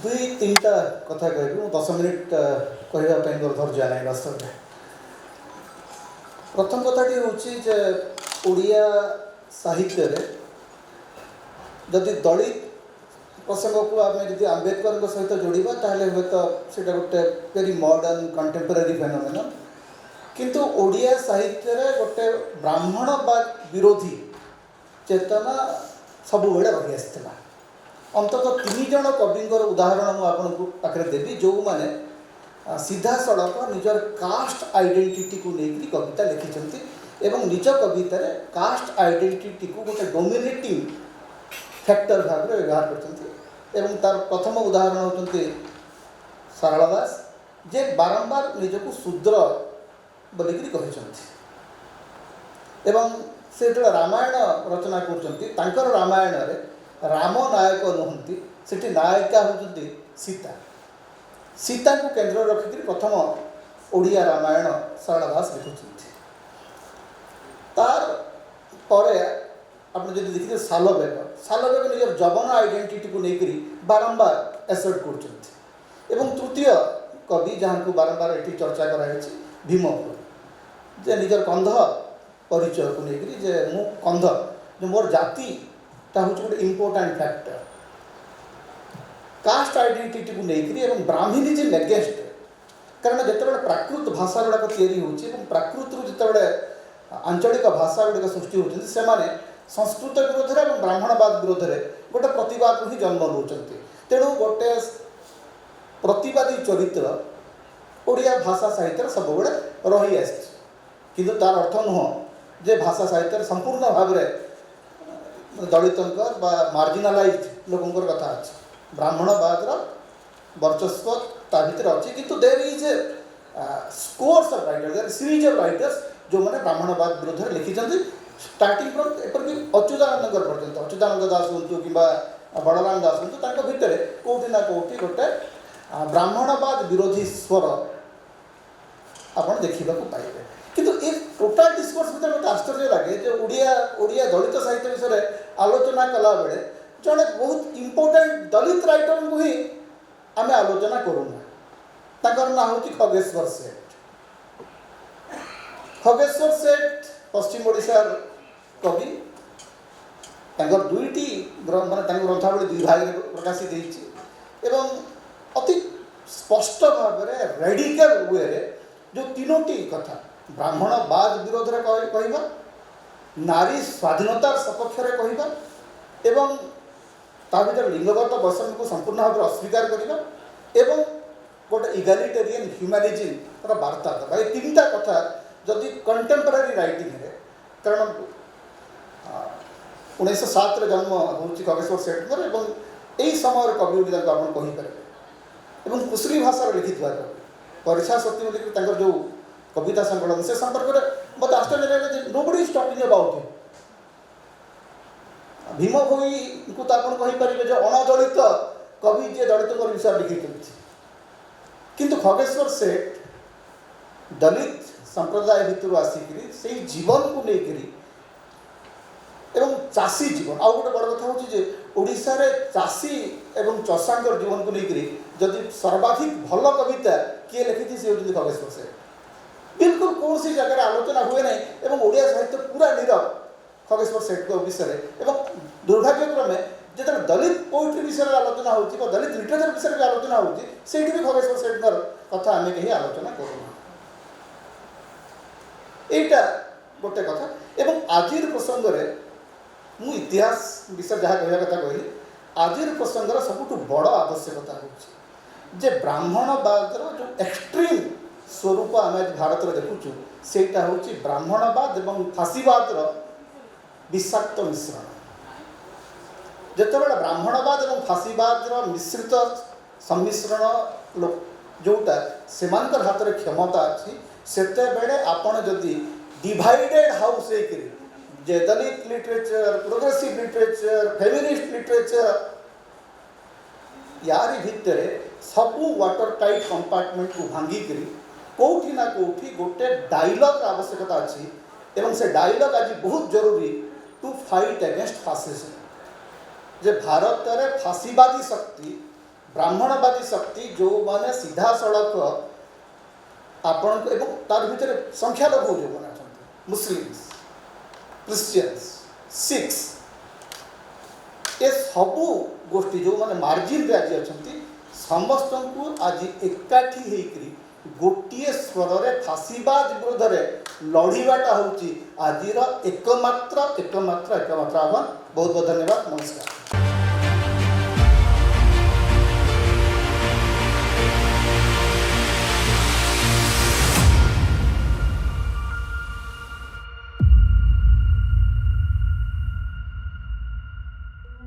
दुई तीनटा कथा कहबी 10 मिनिट कहवाई मोर धैर्य ना वास्तव में। प्रथम कथाटी हूँ ओडिया साहित्य जदि दलित प्रसंग को आम जब आम्बेडकर सहित जोड़ा ताहले हे तो सीटा गोटे वेरी मॉडर्न कंटेम्पररी फेनोमेनन किंतु ओडिया साहित्य गोटे ब्राह्मणवाद विरोधी चेतना सब बेले रही आसाला। अंततः 3 जन कविंर उदाहरण मुझे पाखे देवी जो मैंने सीधा सड़क निजर कास्ट आइडेंटिटी को लेकर कविता लिखिं एवं निज कवितार कास्ट आइडेंटिटी को गोटे डोमिनेटिंग फैक्टर भाव में व्यवहार कर तार प्रथम उदाहरण होती सारला दास जे बारंबार निजक शूद्र बोलिकी एवं से जो रामायण रचना कर रामायण राम नायक नुहति से नायिका होती सीता। सीता को केंद्र रखिक प्रथम ओडिया रामायण सारला दास लिखुं। तार पर आप देखिए सालबेग निजर जवन आइडेंटिटी को लेकर बारंबार एसर्ट कर। तृतीय कवि जहाँ को बारंबार ये चर्चा कराई भीमपुर जे निजर कंध परिचय को लेकर जे मु कंध जो मोर जाति ता हूँ गोटे इम्पोर्टाट फैक्टर कास्ट आइडेंटिटी को लेकर ब्राह्मणिज्म एगेन्स्ट कारण जिते प्राकृत भाषा गुड़ाक या प्राकृत जिते आंचलिक भाषा गुड़िक सृष्टि होती से संस्कृत विरोध में ब्राह्मणवाद विरोध में गोटे प्रतिवाद ही जन्म नौ। तेणु गोटे प्रतिवादी चरित्र ओडिया भाषा साहित्य सब बड़े रही आसी किंतु तार अर्थ नुह जे भाषा साहित्य संपूर्ण भाव में दलित मार्जिनालाइज लोकंर कथा अच्छे ब्राह्मणवाद वर्चस्व ता भर अच्छी किंतु there is a scores of writers there series of writers जो मैंने ब्राह्मणवाद विरोध में लिखिं स्टार्टिंग फ्रम एपरिक अच्युतानंद पर्यटन अच्युतानंद दास हूँ कि बलराम दास हूँ भितर कौटि ना कौटि गोटे ब्राह्मणवाद विरोधी स्वर आप देखा पाइबे। किंतु ये टोटाल डिस्कोर्स भर मत आश्चर्य लगे जो ओडिया दलित साहित्य विषय आलोचना कला बेले जड़े बहुत इम्पोर्टाट दलित राइटर को ही आम आलोचना करूना ना हूँ खगेश्वर सेठ। खगेश्वर सेठ पश्चिम ओडिशार कवि दुईटी मानते ग्रंथावली 2 भाग में प्रकाशित होती अति स्पष्ट भाव में रेडिकल वे जो 3टी कथा ब्राह्मणवाद विरोध में कहवा नारी स्वाधीनतार सपक्ष में कहवा एवं ता भर लिंगगत वैषम्य को संपूर्ण भाव में अस्वीकार करवा गोटे इगालिटेरियन ह्यूमानिज्म वार्ता दबा ये 3टा कथा जदि कंटेम्पररी राइटिंग है कारण 1907 जन्म हूँ खगेश्वर सेठर यही समय कवि गुड़ी आप कहीपर कुशली भाषा लिखि कवि परीक्षा सत्य बोलिक जो कविता संकलन से संपर्क में मत आश्चर्य लगे nobody is talking about him. Bhim Bhoi को तो आप कहीपर जो अणदलित कवि जे दलित विषय लिखि किंतु खगेश्वर सेठ दलित संप्रदाय भितर आसिक से जीवन को लेकर एवं चाषी जीवन आउ गोटे बड़ कथा हूँ ओडिशा रे चाषी एवं चषांकर जीवन को लेकर जदि सर्वाधिक भल कविता किए लिखी सी होती खगेश्वर सेठ बिल्कुल कौन सी जगह आलोचना हुए ना ओडिया साहित्य पूरा नीरव खगेश्वर सेठ विषय दुर्भाग्यक्रमे जो दलित पोएट्री विषय आलोचना हो दलित लिटरेचर विषय भी आलोचना होती भी खगेश्वर सेठ कथा आम कहीं आलोचना करूँ यहीटा गोटे कथा एवं आजिर प्रसंग में मु इतिहास विषय जहाँ कहवा कथा कहली आजिर प्रसंग सबुठ बड़ आवश्यकता हो ब्राह्मणवाद जो एक्सट्रीम स्वरूप आम भारत में देखुचु सेटा हूँ ब्राह्मणवाद और फाशीवाद विषाक्त मिश्रण जितेबाला ब्राह्मणवाद और फाशीवाद मिश्रित सम्मिश्रण जोटा से हाथ में क्षमता अच्छी सेते बेले आपण जदि डिवाइडेड हाउस जे Dalit literature progressive literature feminist literature यारी भितर सबू वाटर टाइट कंपार्टमेंट को भांगिक कौटी ना कौटी गोटे डायलॉग आवश्यकता अच्छी एवं से डायलॉग आज बहुत जरूरी टू फाइट अगेंस्ट फासिज्म जे भारत में फाशीवादी शक्ति ब्राह्मणवादी शक्ति जो माने सीधा सड़क आपण एवं तार भितर संख्यालघु जो मैंने अच्छा मुस्लिम्स क्रिश्चियंस सिख्स ए सबू गोष्ठी जो माने मार्जिन आज अच्छा समस्त को आज एकाठी होकरी गोटे स्वर में फाशीवाद विरोध में लड़ाटा हूँ आज एकमात्र आह्वान। बहुत बहुत धन्यवाद। नमस्कार।